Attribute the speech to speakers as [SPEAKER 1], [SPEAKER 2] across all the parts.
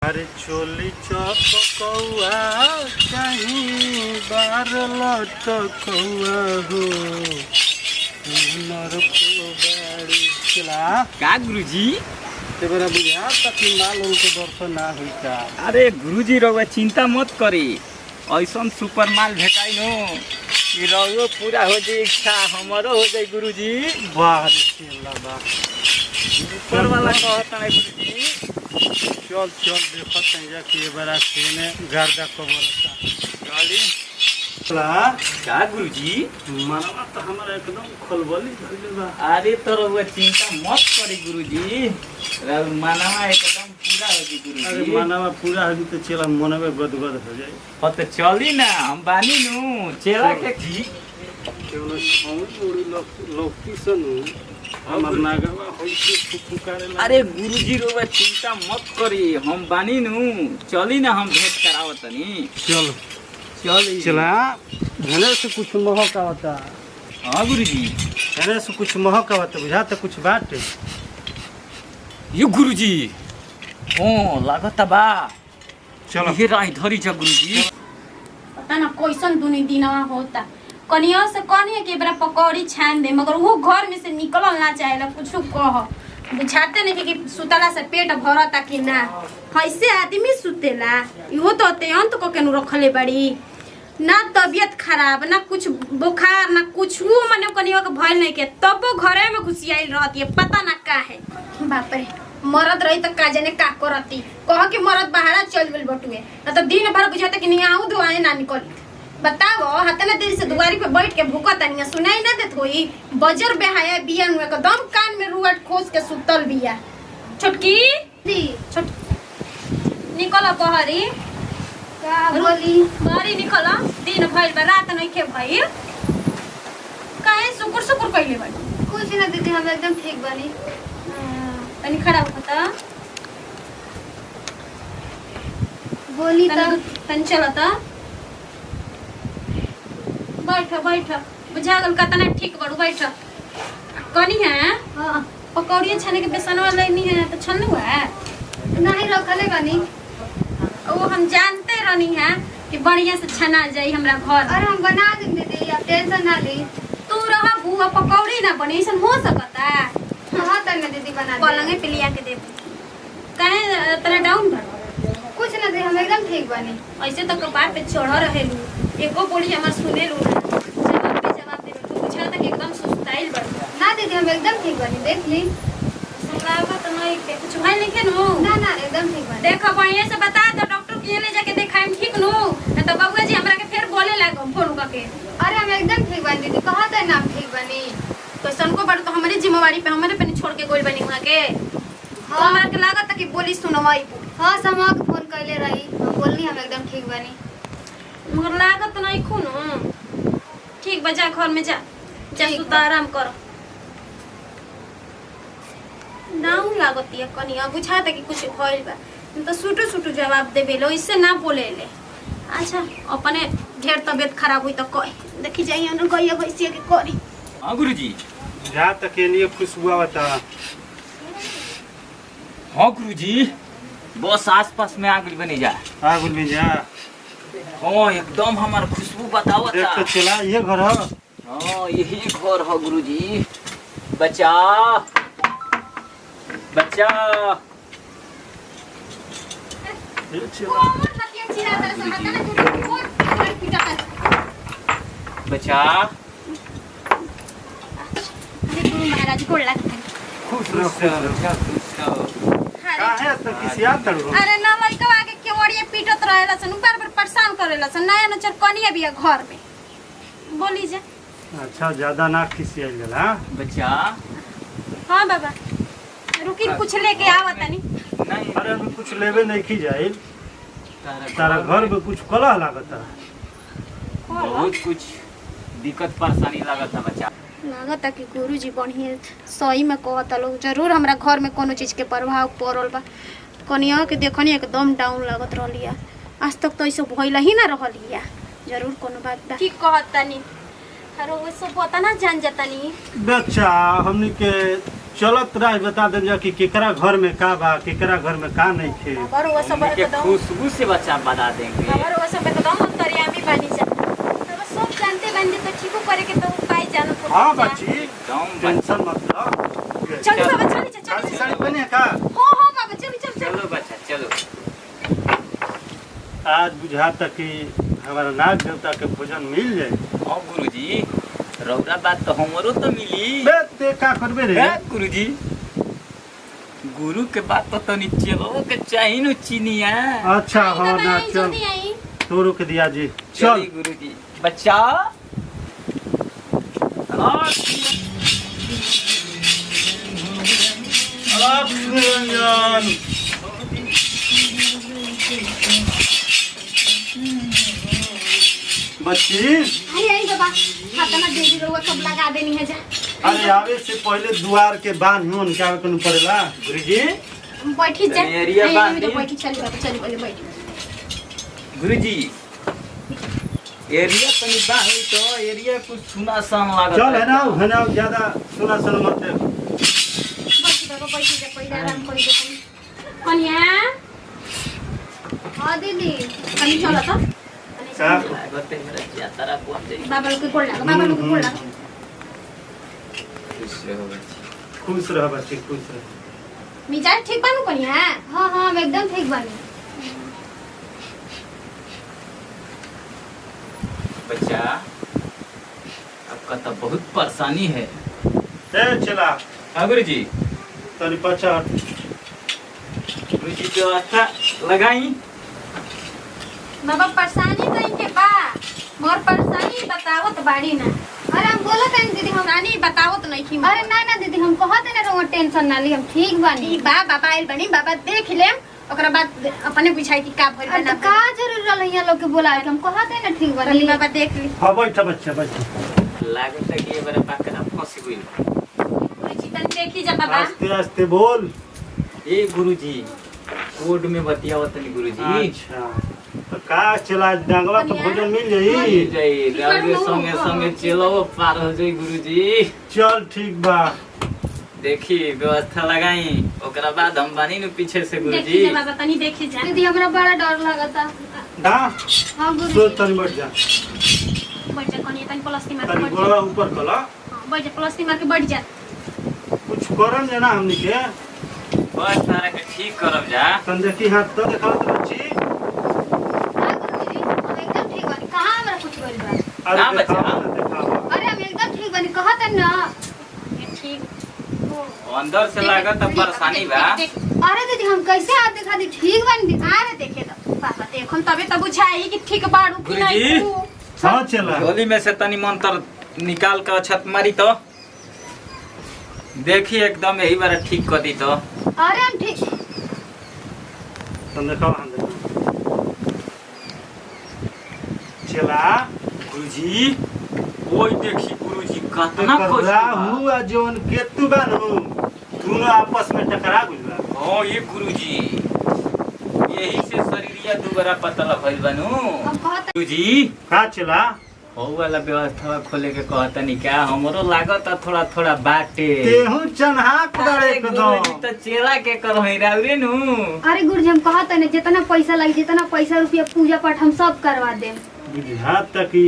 [SPEAKER 1] अरे चोली चौकौआ कहीं बार लटकौआ हो नर को बाड़ी चला
[SPEAKER 2] का गुरुजी
[SPEAKER 1] ते बरा बुझा तक माल उनके दर्शन ना हुई का।
[SPEAKER 2] अरे गुरुजी रउआ चिंता मत करी, ऐसन सुपर माल भेटाई नो कि रउआ पूरा हो जाए इच्छा हमारो हो जाए गुरुजी।
[SPEAKER 1] वाह रे चला बा
[SPEAKER 2] ऊपर वाला कहता है गुरुजी।
[SPEAKER 1] चल चल देखत हैं जा कि बरा सीने गर्दा कबरता
[SPEAKER 2] गाड़ी
[SPEAKER 1] चला
[SPEAKER 2] का गुरुजी।
[SPEAKER 1] मनवा तो हमारा एकदम खलबली भइले बा।
[SPEAKER 2] अरे तो रउआ चिंता मत करी गुरुजी, मनवा एकदम पूरा हो जाए
[SPEAKER 1] अरे
[SPEAKER 2] गुरुजी।
[SPEAKER 1] मनवा पूरा हो तो चला मनवे गदगद हो जाए।
[SPEAKER 2] हाँ तो चली ना, हम बानी नु चेला के की
[SPEAKER 1] केवल छौनी उड़ी लौकी सनु हमर नागवा होइसे फुफुकारेला।
[SPEAKER 2] अरे गुरुजी रउआ चिंता मत करी, हम बानी नु चली ना, हम भेंट करावत तनी।
[SPEAKER 1] चल
[SPEAKER 2] चली
[SPEAKER 1] चला घने से कुछ महक आवता।
[SPEAKER 2] हाँ गुरुजी।
[SPEAKER 1] घने से कुछ महक आवता बुझा तो कुछ बात
[SPEAKER 2] ये गुरुजी हाँ लागता बा।
[SPEAKER 1] चलो
[SPEAKER 2] ये राय धरी जा गुरुजी।
[SPEAKER 3] पता ना कैसन दुनी दिनवा होता। कनिया से कहनी कि बरा पकौड़ी छान दे, मगर वो घर में से निकलल ना चाहेला। कुछ कह बुझाते नहीं कि सुतला से पेट भरता कि ना। कैसे आदमी सुतेला इहो तो अंत को केनु रखले बड़ी ना। तबीयत खराब ना कुछ बुखार ना कुछ वो मने कनिया के भइल नहीं के तबो घरे में घुसियाइल रहती है। पता ना का है। बाप रे मरद रही तो का जाने का करती। कह कि मरद बाहर चल गेल बटुए ना तो दिन भर बुझाता कि नहीं आऊ दुआए ना निकली। बताओ हतना देर से दुआरी पे बैठ के भूखा तनिया सुनाई ना देत होई। बजर बेहाया बिया नु एकदम कान में रुआट खोस के सुतल बिया। छोटकी दी छोट निकल बहरी का बोली बहरी निकल। दिन भइल बा रात नहीं के भइल काहे सुकुर सुकुर कइले बाड़ी।
[SPEAKER 4] कुछ ना दीदी हम एकदम ठीक बानी।
[SPEAKER 3] तनी खड़ा हो त
[SPEAKER 4] बोली तो
[SPEAKER 3] तनी चल त बैठ बैठ बुझा गल कतना ठीक बड़ू बैठ। कनी है
[SPEAKER 4] हाँ
[SPEAKER 3] पकौड़िया छाने के बेसन वाला नहीं है तो छन हुआ है
[SPEAKER 4] नहीं रखले बानी।
[SPEAKER 3] वो हम जानते रहनी है कि बढ़िया से छना जाई हमरा घर।
[SPEAKER 4] अरे हम बना दें दीदी, आप टेंशन ना ली।
[SPEAKER 3] तू रहा बुआ पकौड़ी ना बने ऐसा हो सकता है।
[SPEAKER 4] हाँ तब मैं दीदी बना
[SPEAKER 3] पलंगे
[SPEAKER 4] दे।
[SPEAKER 3] पे लिया के दे कहे तना डाउन भर
[SPEAKER 4] कुछ ना दी हम एकदम ठीक बानी।
[SPEAKER 3] ऐसे तो कपार पे चढ़ रहे लू एको बोली हमार सुने लू जवाब पे जवाब दे तू पूछा था कि एकदम सुस्ताइल बढ़
[SPEAKER 4] ना दीदी हम एकदम ठीक बानी, देख ली।
[SPEAKER 3] संगावा तो नहीं पे कुछ भाई नहीं के नो
[SPEAKER 4] ना ना एकदम ठीक बानी।
[SPEAKER 3] देखो बढ़िया से बता दो डॉक्टर के ले जाके देखाएम ठीक नो ना तो बबुआ जी हमरा के फिर बोले लागो फोन करके।
[SPEAKER 4] अरे हम एकदम ठीक बानी दीदी, कहा था ना हम ठीक बानी।
[SPEAKER 3] तो सनको बड़ तो हमारी जिम्मेवारी पे हमारे पे नहीं छोड़ के गोल बनी वहां के। तो हमरा के लागत कि बोली सुनवाई
[SPEAKER 4] हाँ समाक फोन कैले रही, हम बोलनी हम एकदम ठीक बानी।
[SPEAKER 3] मगर लागत तो नहीं खून ठीक बजा घर में जा जा
[SPEAKER 4] ठीक
[SPEAKER 3] सुता आराम करो। नाउ लागत ये कनिया बुझाता कि कुछ भइल बा तो सुटू सुटू जवाब देबे लो इससे ना बोले ले। अच्छा अपने ढेर तबीयत खराब हुई तो कह देखी जाइए न गइया भैसिया के करी।
[SPEAKER 2] हाँ गुरुजी।
[SPEAKER 1] जा तक के लिए खुशबू आवता।
[SPEAKER 2] हाँ गुरुजी बस आस पास में आग बनी जा।
[SPEAKER 1] आगुल में जा
[SPEAKER 2] हाँ एकदम हमार खुशबू बताओ
[SPEAKER 1] देख तो चला ये घर है।
[SPEAKER 2] हाँ यही घर है गुरुजी। बच्चा बच्चा
[SPEAKER 1] ये चला
[SPEAKER 3] वो मत लतिया चिरा तरह से हाथ ना टूट कोट पिटा
[SPEAKER 2] बच्चा
[SPEAKER 3] अरे गुरु महाराज को लग
[SPEAKER 2] खुश रहो खुश रहो।
[SPEAKER 1] का है तो किसी याद तड़ो।
[SPEAKER 3] अरे ना लइका आगे केवड़िए पीटत रहेला सन बार बार परेशान करेला सन नया नचर कनिया बिया घर में बोली जा।
[SPEAKER 1] अच्छा ज्यादा ना किसी आई गला।
[SPEAKER 2] बच्चा
[SPEAKER 3] हां बाबा रुकी कुछ लेके आवा तनी।
[SPEAKER 2] नहीं
[SPEAKER 1] अरे अभी कुछ लेवे नहीं की जाए तारा घर में कुछ कला लागता।
[SPEAKER 2] बहुत कुछ दिक्कत परेशानी लागत है बच्चा।
[SPEAKER 3] लागता कि गुरुजी बढ़िया सही में कहता लोग जरूर हमरा घर में कोनो चीज के प्रभाव पड़ल बा। कनिया के देखनी एकदम डाउन लागत रहलिया आज तक तो ऐसे भइल ही ना रहलिया। जरूर कोनो बात बा ठीक कहत तनी। अरे वो सब पता ना जान जतनी
[SPEAKER 1] बच्चा हमनी के चलत रह बता दे जा कि केकरा घर में का बा केकरा घर में का नहीं थे।
[SPEAKER 3] और वो सब
[SPEAKER 2] हमनी के
[SPEAKER 3] एकदम
[SPEAKER 2] खुशबू से बच्चा बता देंगे।
[SPEAKER 3] और वो सब एकदम अंतर्यामी बनी जा। तो सब जानते बन तो ठीक करे के तो उपाय जानो पड़ता।
[SPEAKER 1] हाँ बच्ची
[SPEAKER 2] एकदम
[SPEAKER 1] टेंशन मत लो।
[SPEAKER 3] चल बाबा चल
[SPEAKER 1] साड़ी साड़ी बने का
[SPEAKER 3] हो बाबा चल
[SPEAKER 2] चलो बच्चा चलो।
[SPEAKER 1] आज बुझाता कि हमारा नाग देवता के भोजन मिल जाए।
[SPEAKER 2] हाँ गुरुजी रौरा बात तो हमरो तो मिली।
[SPEAKER 1] बे ते का करबे रे?
[SPEAKER 2] गुरुजी गुरु के बात तो तनी चलो के चाहिए न चिनिया।
[SPEAKER 1] अच्छा हाँ ना चल
[SPEAKER 3] जल्दी आई
[SPEAKER 1] तोरो के दिया जी चल।
[SPEAKER 2] चली गुरुजी बच्चा
[SPEAKER 1] निरंजन बच्ची
[SPEAKER 3] आई बाबा खाता ना दे दी रोवा सब लगा देनी है जा।
[SPEAKER 1] अरे आवे से पहले द्वार के बांध होन क्या करना पड़ेला।
[SPEAKER 2] गुरुजी
[SPEAKER 3] बैठी जा
[SPEAKER 2] तनी एरिया बांध दी।
[SPEAKER 3] बैठी चल बाबा चल पहले बैठ।
[SPEAKER 2] गुरुजी एरिया तनी बाहर तो एरिया कुछ सुना सान लागत
[SPEAKER 1] चल है ना ज्यादा सुना सुना मत दे।
[SPEAKER 3] बैठी बाबा बैठी जा पहले आराम कर दे कन्या।
[SPEAKER 4] हाँ दीदी
[SPEAKER 3] कनी चला तो
[SPEAKER 1] का
[SPEAKER 2] लागत है मेरा जातरा पहुंच जाई।
[SPEAKER 3] बाबा लोग के कोड़ लगा बाबा लोग के कोड़ लगा।
[SPEAKER 2] खुश रहो बच्ची।
[SPEAKER 1] खुश रह बच्ची खुश रह।
[SPEAKER 3] मिजाज ठीक बानू कन्या।
[SPEAKER 4] हाँ हाँ हम एकदम ठीक बानी।
[SPEAKER 2] बच्चा आपका तो बहुत परेशानी है।
[SPEAKER 1] ए चला
[SPEAKER 2] हाँ गुरुजी
[SPEAKER 1] तनी पचा
[SPEAKER 2] गुरुजी व्यवस्था लगाई।
[SPEAKER 3] बाबा परेशानी तो इनके बा मोर परेशानी बतावत बाड़ी ना।
[SPEAKER 4] अरे हम बोलत हैं दीदी हम।
[SPEAKER 3] परेशानी बतावत नहीं की।
[SPEAKER 4] अरे ना ना दीदी हम कहत है ना टेंशन ना ली हम ठीक बानी।
[SPEAKER 3] ई बा बाबा आइल बनी बाबा देख लेम ओकरा बाद अपने बुझाई की का भइल
[SPEAKER 4] अरे
[SPEAKER 3] बना।
[SPEAKER 4] तो का जरूर रहल यहाँ लोग के बोलावे के हम कहत है ना ठीक
[SPEAKER 3] कनी
[SPEAKER 4] बानी।
[SPEAKER 3] बाबा देख ली।
[SPEAKER 1] हाँ बैठा बच्चा बैठा।
[SPEAKER 2] लागत है कि ये मेरा पाकरा फंसी हुई।
[SPEAKER 3] गुरुजी तनी देखी जा बाबा।
[SPEAKER 1] आस्ते आस्ते बोल।
[SPEAKER 2] ए गुरुजी कोड में बतियावत नहीं गुरुजी।
[SPEAKER 1] अच्छा तो का चला डांगवा के भोजन मिल जाई।
[SPEAKER 2] मिल जाई राउरे संगे संगे चलो पार हो जाई गुरुजी।
[SPEAKER 1] चल ठीक बा।
[SPEAKER 2] देखी व्यवस्था लगाई ओकरा बाद हम बानी नु पीछे से
[SPEAKER 3] देखी
[SPEAKER 2] गुरुजी।
[SPEAKER 3] जा बाबा तनी देखी जा।
[SPEAKER 4] दीदी हमरा बड़ा डर लगता।
[SPEAKER 1] दा
[SPEAKER 4] हाँ
[SPEAKER 1] सो
[SPEAKER 4] गुरुजी
[SPEAKER 1] तनी बैठ जा।
[SPEAKER 3] बैठ जा कनी तनी प्लस्टी मार के
[SPEAKER 1] तनी
[SPEAKER 3] बैठ
[SPEAKER 1] गोड़ा
[SPEAKER 3] जा।
[SPEAKER 1] ऊपर कला
[SPEAKER 3] हां बैठ जा प्लस्टी मार के बैठ जा।
[SPEAKER 1] कुछ करम जना हमनी के
[SPEAKER 2] बस तारा के ठीक करब जा।
[SPEAKER 1] तन देखी हाथ तो देखाओ तो बच्ची।
[SPEAKER 4] हाँ गुरुजी हम एकदम ठीक बानी। कहाँ हमरा कुछ बोल बा।
[SPEAKER 1] अरे
[SPEAKER 2] ना बच्चा।
[SPEAKER 1] देखाओ ना देखाओ।
[SPEAKER 4] अरे हम एकदम ठीक बानी कहत है ना।
[SPEAKER 3] ये ठीक
[SPEAKER 2] अंदर से लागत है परेशानी बा।
[SPEAKER 4] अरे दीदी हम कैसे हाथ दिखा दी ठीक बानी दीदी।
[SPEAKER 3] अरे देखे तो बाबा देखो तबे तो बुझाई कि ठीक बाड़ू कि
[SPEAKER 2] गुरुजी।
[SPEAKER 3] नहीं।
[SPEAKER 1] हाँ चला
[SPEAKER 2] झोली में से तनी मंत्र निकाल कर छत मारी तो देखी एकदम यही बार ठीक कर दी तो।
[SPEAKER 4] अरे हम ठीक।
[SPEAKER 1] तन देखाओ हाथ देखाओ। चला
[SPEAKER 2] गुरुजी ओई देखी गुरुजी कितना खुश बा।
[SPEAKER 1] राहु आ जौन केतु बानु दोनों आपस में टकरा गइल बा।
[SPEAKER 2] हाँ ये गुरुजी यही से शरीरिया दुबारा पतला भइल बानू।
[SPEAKER 4] हम कहत
[SPEAKER 2] गुरुजी
[SPEAKER 1] का चला
[SPEAKER 2] हो वाला व्यवस्था खोले के कहता नहीं क्या हमरो लागत है थोड़ा थोड़ा बाटे।
[SPEAKER 1] तेहू चन्हाक बड़े
[SPEAKER 2] अरे गुरुजी
[SPEAKER 1] एकदम।
[SPEAKER 2] तो चेला के करही राउरे नु।
[SPEAKER 4] अरे गुरुजी हम कहत है ना जितना पैसा लगे जितना पैसा रुपया पूजा पाठ हम सब करवा देम।
[SPEAKER 1] बुझा तक कि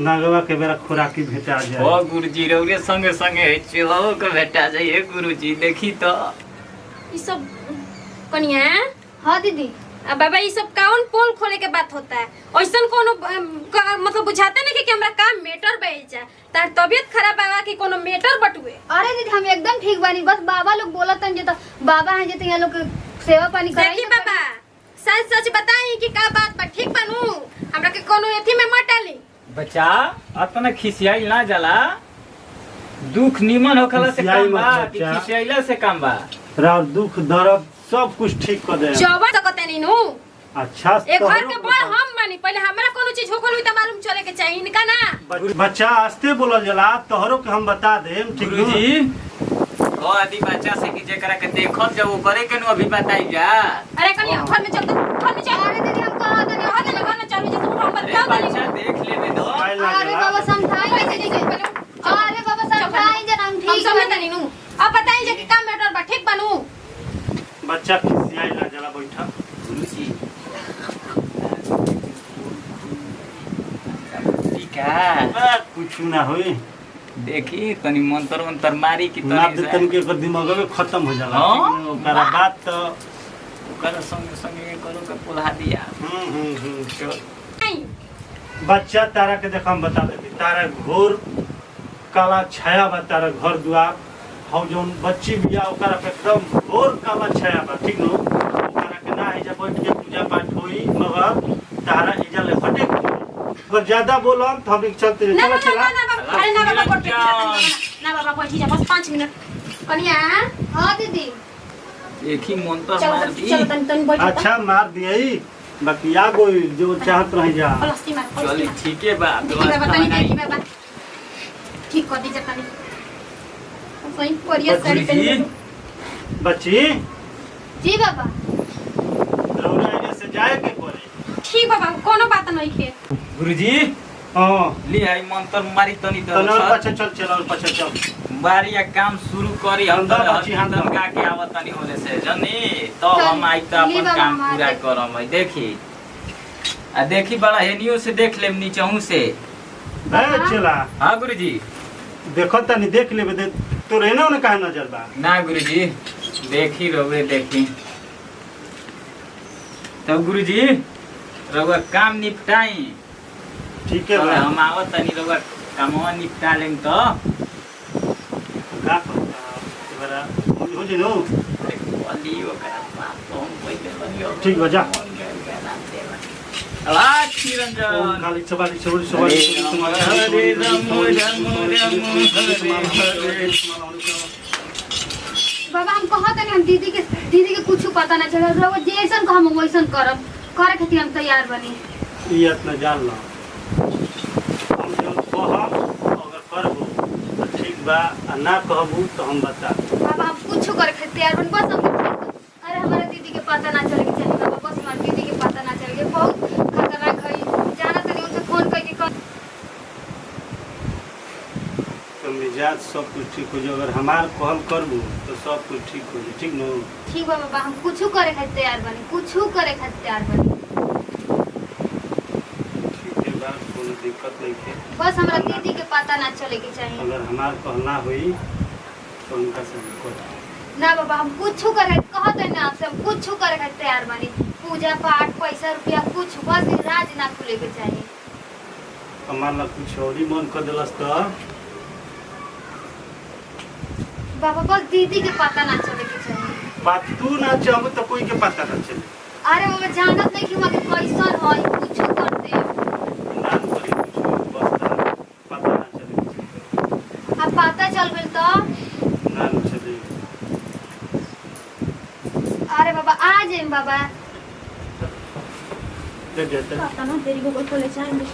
[SPEAKER 1] नगवा के बेरा खुराकी भेटा
[SPEAKER 2] हो
[SPEAKER 1] जाए।
[SPEAKER 2] गुरुजी रउरे संगे संगे चेलाओ के भेटा जाइए गुरुजी देखी तो।
[SPEAKER 3] ई सब कनिया
[SPEAKER 4] हाँ दीदी
[SPEAKER 3] अब बाबा ये सब कौन पोल खोले के बात होता है। ऐसन कोनो मतलब बुझाते नहीं कि हमरा काम मेटर बैठ जाए तार तबीयत खराब बाबा कि कोनो मेटर बटुए।
[SPEAKER 4] अरे दीदी हम एकदम ठीक बानी। बस बाबा लोग बोलत हैं जे तो बाबा हैं जे तो यहाँ लोग के सेवा पानी
[SPEAKER 3] देखी
[SPEAKER 4] कराई
[SPEAKER 3] बाबा सच सच बताई कि का बात बा ठीक बनू हमरा के कोनो एथी में मत डाली।
[SPEAKER 2] बच्चा अपना खिसियाई ना जाला। दुख निमन होखला से
[SPEAKER 1] खिसियाई
[SPEAKER 2] काम बा
[SPEAKER 1] मत
[SPEAKER 2] कि
[SPEAKER 1] बच्चा।
[SPEAKER 2] खिसियाइला से काम बा।
[SPEAKER 1] राव दुख दर्द सब कुछ ठीक कर दे।
[SPEAKER 3] जवा सकते नहीं नु
[SPEAKER 1] अच्छा
[SPEAKER 3] एक घर
[SPEAKER 1] तोहरो
[SPEAKER 3] के
[SPEAKER 1] को
[SPEAKER 3] बड़ हम बानी पहले हमरा कोनो चीज होखल हुई त मालूम चले के चाहिए इनका ना।
[SPEAKER 1] बच्चा आस्ते बोलल जला तोहरो के हम बता देम ठीक नु?
[SPEAKER 2] गुरुजी ओ आदि बच्चा से कि जेकरा के देखत जब वो करे के नु अभी बताई जा।
[SPEAKER 3] अरे कनिया घर में चल घर में चल।
[SPEAKER 4] अरे दीदी हम कहत है
[SPEAKER 3] घर में घर में चल जैसे हम
[SPEAKER 2] अरे
[SPEAKER 3] बता
[SPEAKER 2] बच्चा देख लेबे दो।
[SPEAKER 1] मोबाइल ना
[SPEAKER 4] अरे
[SPEAKER 1] जला।
[SPEAKER 4] बाबा समझाई दीदी। अरे बाबा समझाई जरा हम
[SPEAKER 3] हम
[SPEAKER 4] ठीक
[SPEAKER 3] समझ
[SPEAKER 4] बानी।
[SPEAKER 3] नहीं नु अब बताई बताई जे कि काम मैटर बा ठीक बनू
[SPEAKER 1] बच्चा खिसियाई ला जला बैठा
[SPEAKER 2] गुरुजी ठीक है
[SPEAKER 1] कुछ ना होई
[SPEAKER 2] देखी तनी मंत्र मारी की
[SPEAKER 1] ना
[SPEAKER 2] तनी
[SPEAKER 1] तन के एकर दिमाग में खत्म हो जाला
[SPEAKER 2] हाँ?
[SPEAKER 1] ओकरा बात तो
[SPEAKER 2] ओकरा संगे संगे करो के पुल्हा दिया
[SPEAKER 1] चल
[SPEAKER 3] नहीं
[SPEAKER 1] बच्चा तारा के देखा हम बता देती तारा घोर काला छाया बा तारा घर द्वार हम जौन बच्ची बिया ओकरा पे एकदम घोर काला छाया बा ठीक नो ओकरा के ना एजा बैठ के पूजा पाठ होई मगर तारा एजा ले हटे अगर ज्यादा बोलम तो हम चलते
[SPEAKER 3] ना
[SPEAKER 1] चला
[SPEAKER 3] ना
[SPEAKER 1] चला
[SPEAKER 3] ना बाबा अरे ना बाबा कोट ना बाबा बैठी जा बस 5 मिनट कनिया
[SPEAKER 4] हाँ दीदी
[SPEAKER 2] एक ही मंत्र
[SPEAKER 3] चलो
[SPEAKER 2] मार दी
[SPEAKER 3] चलो तन बैठ
[SPEAKER 1] अच्छा मार दियई बाकी आ गई जो चाहत रह जा
[SPEAKER 3] प्लास्टिक मार
[SPEAKER 2] चली ठीक है बा
[SPEAKER 3] बाबा तनी देखी बाबा ठीक कर दीजिए तनी सही परिया साड़ी पहन
[SPEAKER 1] बच्ची
[SPEAKER 4] जी बाबा
[SPEAKER 1] रौना एरिया से जाए के पड़े
[SPEAKER 3] ठीक बाबा कोनो बात नहीं खे
[SPEAKER 2] गुरुजी
[SPEAKER 1] हां
[SPEAKER 2] ली है मंत्र मारी तनी
[SPEAKER 1] तनर
[SPEAKER 2] तो
[SPEAKER 1] पछे चल और पछे चल
[SPEAKER 2] बारिया काम शुरू करी हम तो
[SPEAKER 1] अंदर बची,
[SPEAKER 2] हम
[SPEAKER 1] अंदर।
[SPEAKER 2] गा के आवत तनी होले से जनी तो
[SPEAKER 4] चल,
[SPEAKER 2] हम आई तो
[SPEAKER 4] ली
[SPEAKER 2] अपन
[SPEAKER 4] बाबा,
[SPEAKER 2] काम
[SPEAKER 4] हमार
[SPEAKER 2] पूरा
[SPEAKER 4] देख।
[SPEAKER 2] करम है देखी आ देखी बड़ा हेनियो से देख लेम नीचहू से
[SPEAKER 1] ए चला
[SPEAKER 2] हां गुरुजी
[SPEAKER 1] देखो तनी देख लेबे दे तो रहना ने काहे नजर बा
[SPEAKER 2] ना गुरुजी देखी रोवे देखी तो गुरुजी रउआ काम निपटाई
[SPEAKER 1] ठीक है
[SPEAKER 2] अब
[SPEAKER 1] बा
[SPEAKER 2] हम आवत तनी रउआ कामवा निपटा लेम तो
[SPEAKER 1] का करता बरा हो जे नो
[SPEAKER 2] अली ओकरा बात तो हम पहिले बनियो
[SPEAKER 1] ठीक बा, जा।
[SPEAKER 2] आवाज
[SPEAKER 1] ओम
[SPEAKER 2] चिरंजन
[SPEAKER 1] काली सवाली सवाली सवाली
[SPEAKER 2] हरे राम हरे
[SPEAKER 4] बाबा हम कहत नहीं हम दीदी के कुछ पता ना चले रहो जैसन को हम वैसन करब करे खातिर हम तैयार बनी
[SPEAKER 1] ई इतना जान लो हम जो कहब अगर करबो तो ठीक बा आ ना कहबू तो हम बता
[SPEAKER 4] बाबा हम कुछ करे खातिर तैयार बनी बस हम अरे हमारे दीदी के पता ना चले के चाहिए बाबा बस हमारे दीदी के पता ना चले के बहुत खतरनाक है जाना तनी उनसे फोन करके कह
[SPEAKER 1] तो मिजाज सब कुछ ठीक हो जाए अगर हमार कहल करबू तो सब कुछ ठीक हो जाए ठीक नो
[SPEAKER 4] ठीक बा बाबा हम कुछ करे खातिर तैयार बनी कुछ करे खातिर तैयार बनी
[SPEAKER 1] ठीक है बा कोनो दिक्कत नहीं है
[SPEAKER 4] बस हमरा दीदी के पता ना चले के चाहिए
[SPEAKER 1] अगर हमार कहना हुई तो उनका से कोई
[SPEAKER 4] ना बाबा हम कुछ करे कहत है ना आपसे हम कुछ करे खातिर तैयार बनी पूजा पाठ पैसा रुपया कुछ बस राज ना खुले के चाहिए
[SPEAKER 1] हमार ला कुछ और ही मन कर दिलस तो
[SPEAKER 4] बाबा बस दीदी के पता ना चले के चाहिए
[SPEAKER 1] बात तू ना चाहबू तो कोई के पता ना चले
[SPEAKER 4] अरे बाबा जानत नहीं कि मगे कैसन है कुछ कर दे
[SPEAKER 1] ना करी कुछ बस तारा पता ना चले
[SPEAKER 4] अब पता चल गेल तो
[SPEAKER 1] ना ना चले
[SPEAKER 4] अरे बाबा आ जाए बाबा
[SPEAKER 1] देख जाते
[SPEAKER 3] पता ना तेरी को खोले जाएंगे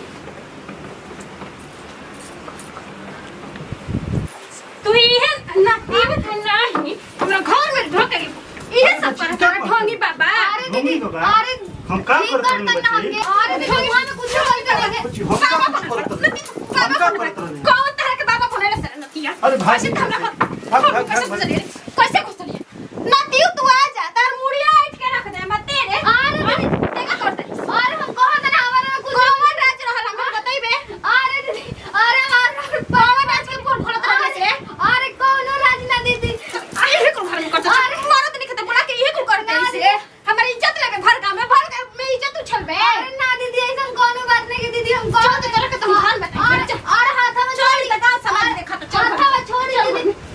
[SPEAKER 3] तू ये ना ये तो नहीं हमरा घर में ढोक के ये सब पर तोरा ढोंगी बाबा
[SPEAKER 4] अरे दीदी
[SPEAKER 1] ढोंगी बाबा?
[SPEAKER 4] अरे
[SPEAKER 1] हम काम
[SPEAKER 4] ठीक
[SPEAKER 1] करते
[SPEAKER 4] करतन ना
[SPEAKER 1] हैं
[SPEAKER 4] हमके अरे दीदी हमें कुछ कर दे
[SPEAKER 1] कुछ हम काम करते हैं हम काम करते हैं
[SPEAKER 3] कौन तरह के बाबा फोन रे सर नतिया
[SPEAKER 1] अरे भाई
[SPEAKER 3] कैसे हमरा
[SPEAKER 1] भाग भाग भाग
[SPEAKER 3] कैसे घुस लिए नतियो